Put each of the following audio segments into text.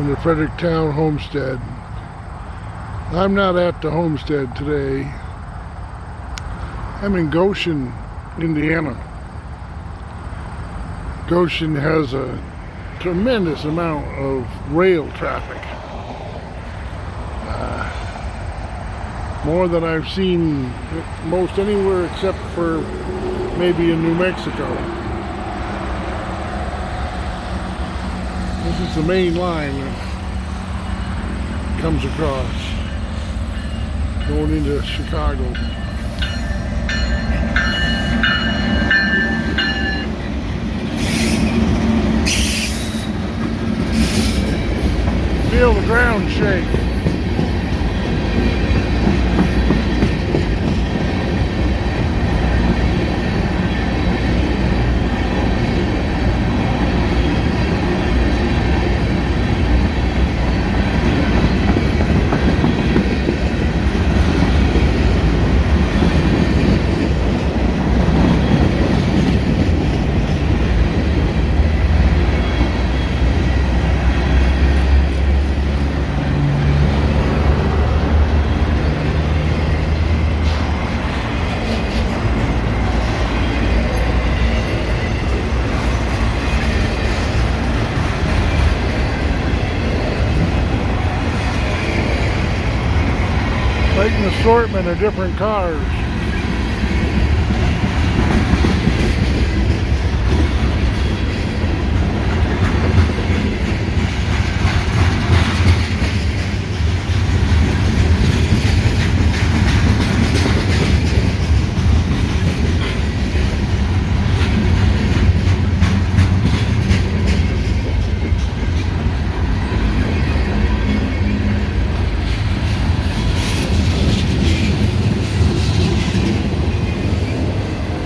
from the Fredericktown Homestead. I'm not at the homestead today. I'm in Goshen, Indiana. Goshen has a tremendous amount of rail traffic. More than I've seen most anywhere except for maybe in New Mexico. This is the main line that comes across going into Chicago. Feel the ground shake. Quite an assortment of different cars.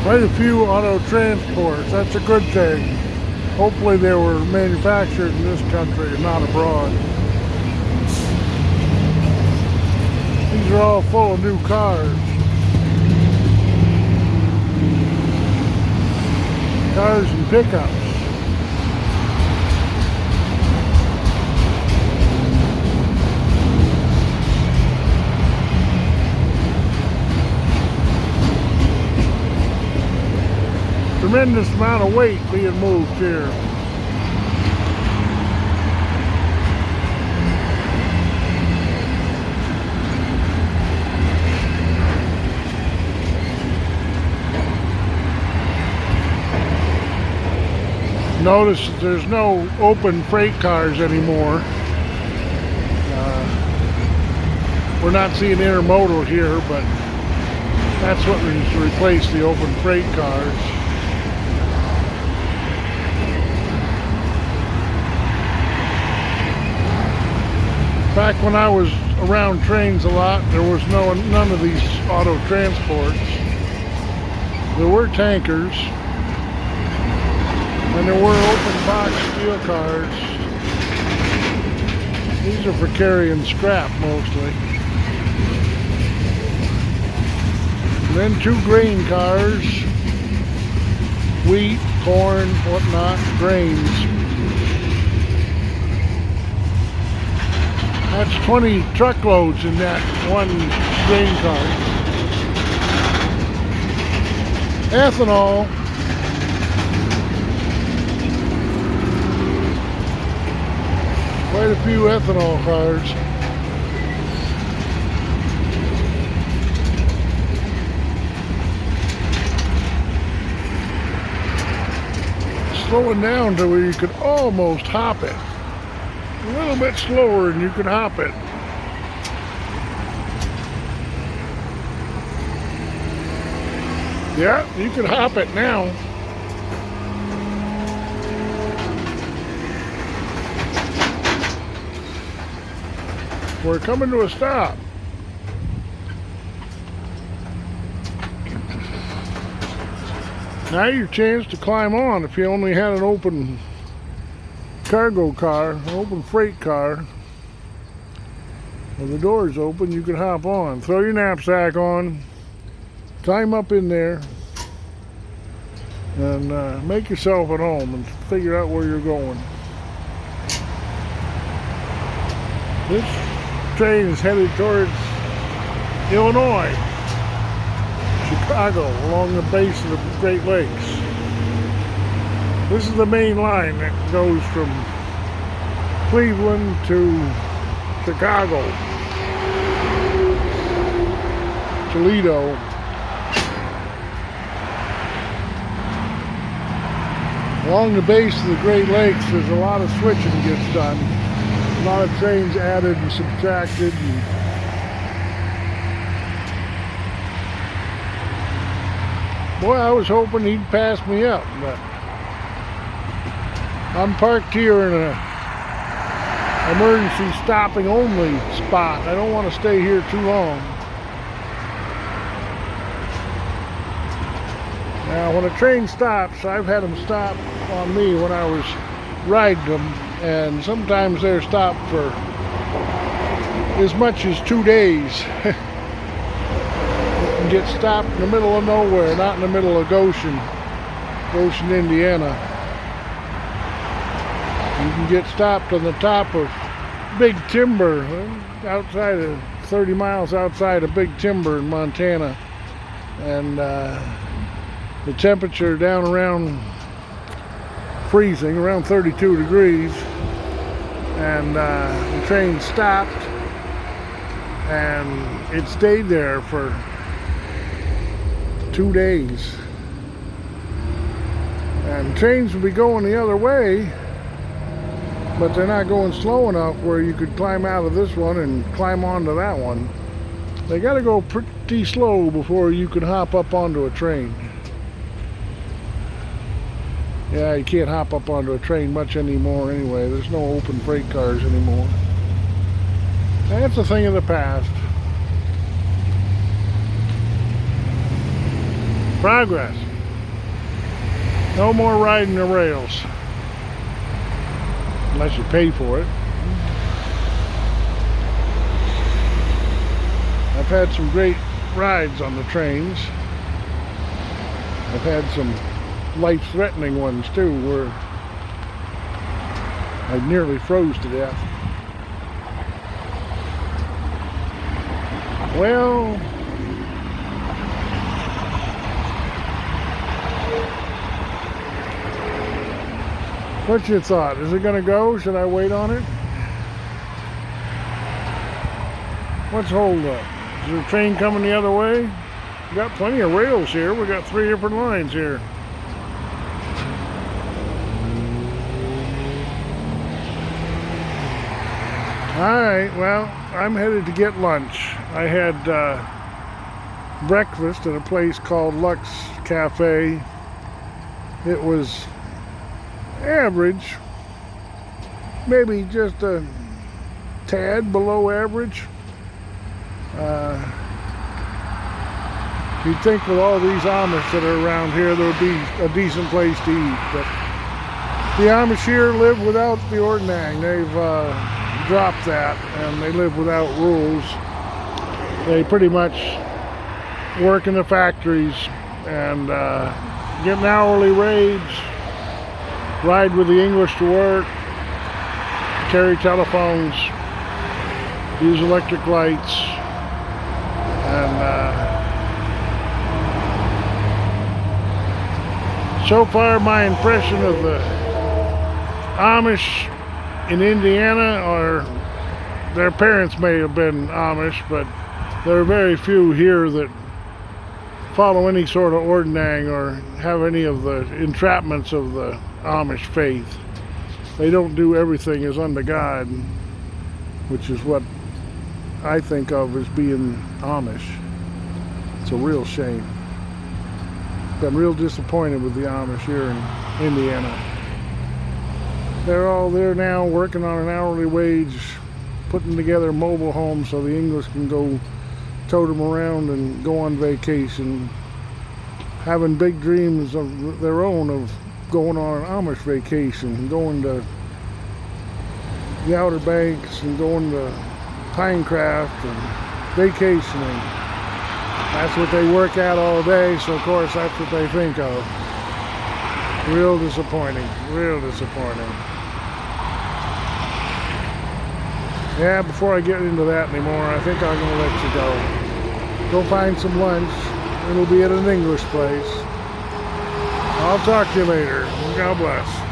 Quite a few auto transports. That's a good thing. Hopefully they were manufactured in this country and not abroad. These are all full of new cars. Cars and pickups. Tremendous amount of weight being moved here. Notice that there's no open freight cars anymore. We're not seeing intermodal here, but that's what needs to replace the open freight cars. Back when I was around trains a lot, there was none of these auto transports. There were tankers, and there were open box steel cars. These are for carrying scrap mostly. And then two grain cars, wheat, corn, whatnot, grains. That's 20 truckloads in that one grain car. Ethanol. Quite a few ethanol cars. Slowing down to where you could almost hop it. A little bit slower and you could hop it. Yeah, you could hop it now. We're coming to a stop. Now your chance to climb on if you only had an open cargo car, an open freight car. When the door's open, you can hop on. Throw your knapsack on, climb up in there, and make yourself at home and figure out where you're going. This train is headed towards Illinois, Chicago, along the base of the Great Lakes. This is the main line that goes from Cleveland to Chicago, Toledo. Along the base of the Great Lakes, there's a lot of switching gets done. A lot of trains added and subtracted. Boy, I was hoping he'd pass me up, but I'm parked here in a emergency stopping only spot. I don't want to stay here too long. Now, when a train stops, I've had them stop on me when I was riding them, and sometimes they're stopped for as much as 2 days. You can get stopped in the middle of nowhere, not in the middle of Goshen, Indiana. You can get stopped on the top of Big Timber, outside of 30 miles outside of Big Timber in Montana, and the temperature down around freezing, around 32 degrees, and the train stopped, and it stayed there for 2 days. And trains will be going the other way, but they're not going slow enough where you could climb out of this one and climb onto that one. They got to go pretty slow before you can hop up onto a train. Yeah, you can't hop up onto a train much anymore anyway. There's no open freight cars anymore. That's a thing of the past. Progress. No more riding the rails. Unless you pay for it. I've had some great rides on the trains. I've had some life-threatening ones too, where I nearly froze to death. Well, what's your thought? Is it going to go? Should I wait on it? What's hold up? Is there a train coming the other way? We got plenty of rails here. We got 3 different lines here. Alright, well, I'm headed to get lunch. I had breakfast at a place called Lux Cafe. It was average, maybe just a tad below average. You'd think with all these Amish that are around here, there would be a decent place to eat, but the Amish here live without the ordinary. They've dropped that, and they live without rules. They pretty much work in the factories and get an hourly wage, ride with the English to work, carry telephones, use electric lights, and so far my impression of the Amish in Indiana, or their parents may have been Amish, but there are very few here that follow any sort of ordinang or have any of the entrapments of the Amish faith. They don't do everything as unto God, which is what I think of as being Amish. It's a real shame. Been real disappointed with the Amish here in Indiana. They're all there now working on an hourly wage, putting together mobile homes so the English can go tote them around and go on vacation, having big dreams of their own of going on an Amish vacation, going to the Outer Banks and going to Pinecraft and vacationing. That's what they work at all day, so of course that's what they think of. Real disappointing, real disappointing. Yeah, before I get into that anymore, I think I'm going to let you go. Go find some lunch. It'll be at an English place. I'll talk to you later. God bless.